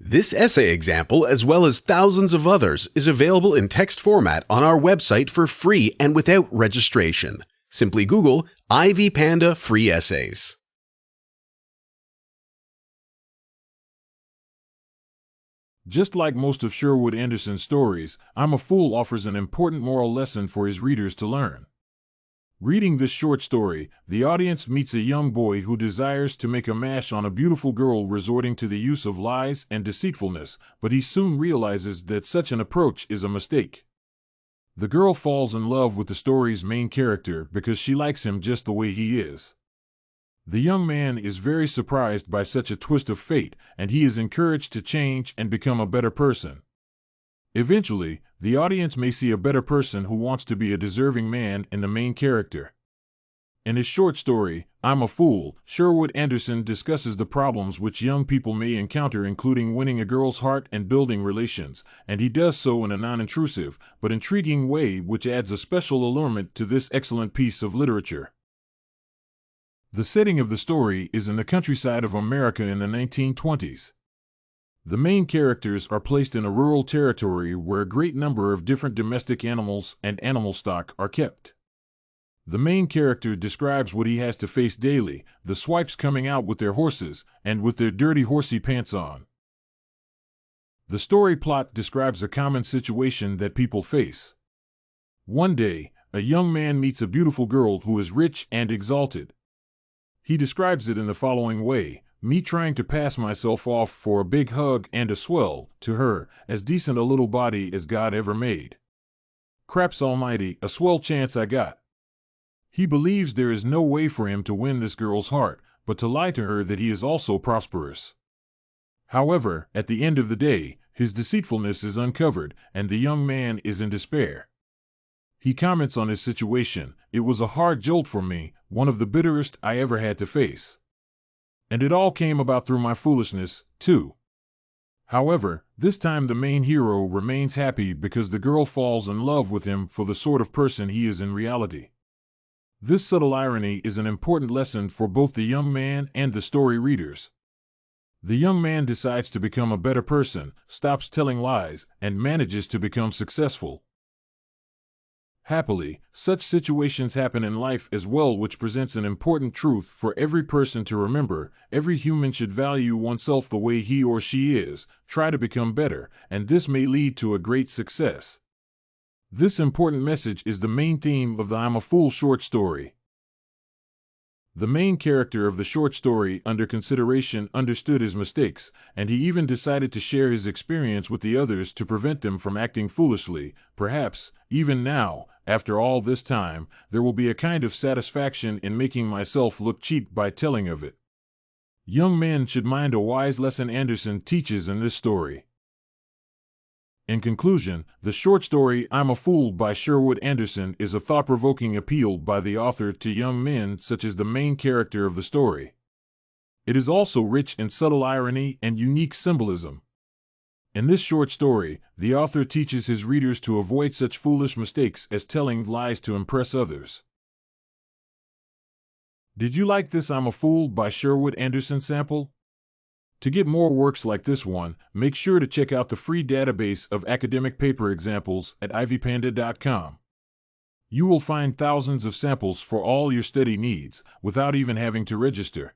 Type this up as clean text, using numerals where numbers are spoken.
This essay example, as well as thousands of others, is available in text format on our website for free and without registration. Simply Google Ivy Panda Free Essays. Just like most of Sherwood Anderson's stories, I'm a Fool offers an important moral lesson for his readers to learn. Reading this short story, the audience meets a young boy who desires to make a mash on a beautiful girl, resorting to the use of lies and deceitfulness, but he soon realizes that such an approach is a mistake. The girl falls in love with the story's main character because she likes him just the way he is. The young man is very surprised by such a twist of fate, and he is encouraged to change and become a better person. Eventually, the audience may see a better person who wants to be a deserving man in the main character. In his short story, I'm a Fool, Sherwood Anderson discusses the problems which young people may encounter, including winning a girl's heart and building relations, and he does so in a non-intrusive but intriguing way which adds a special allurement to this excellent piece of literature. The setting of the story is in the countryside of America in the 1920s. The main characters are placed in a rural territory where a great number of different domestic animals and animal stock are kept. The main character describes what he has to face daily, the swipes coming out with their horses and with their dirty horsey pants on. The story plot describes a common situation that people face. One day, a young man meets a beautiful girl who is rich and exalted. He describes it in the following way: me trying to pass myself off for a big hug and a swell, to her, as decent a little body as God ever made. Craps almighty, a swell chance I got. He believes there is no way for him to win this girl's heart, but to lie to her that he is also prosperous. However, at the end of the day, his deceitfulness is uncovered, and the young man is in despair. He comments on his situation: "It was a hard jolt for me, one of the bitterest I ever had to face. And it all came about through my foolishness, too." However, this time the main hero remains happy because the girl falls in love with him for the sort of person he is in reality. This subtle irony is an important lesson for both the young man and the story readers. The young man decides to become a better person, stops telling lies, and manages to become successful. Happily, such situations happen in life as well, which presents an important truth for every person to remember. Every human should value oneself the way he or she is, try to become better, and this may lead to a great success. This important message is the main theme of the I'm a Fool short story. The main character of the short story under consideration understood his mistakes, and he even decided to share his experience with the others to prevent them from acting foolishly. Perhaps, even now, after all this time, there will be a kind of satisfaction in making myself look cheap by telling of it. Young men should mind a wise lesson Anderson teaches in this story. In conclusion, the short story I'm a Fool by Sherwood Anderson is a thought-provoking appeal by the author to young men such as the main character of the story. It is also rich in subtle irony and unique symbolism. In this short story, the author teaches his readers to avoid such foolish mistakes as telling lies to impress others. Did you like this I'm a Fool by Sherwood Anderson sample? To get more works like this one, make sure to check out the free database of academic paper examples at ivypanda.com. You will find thousands of samples for all your study needs, without even having to register.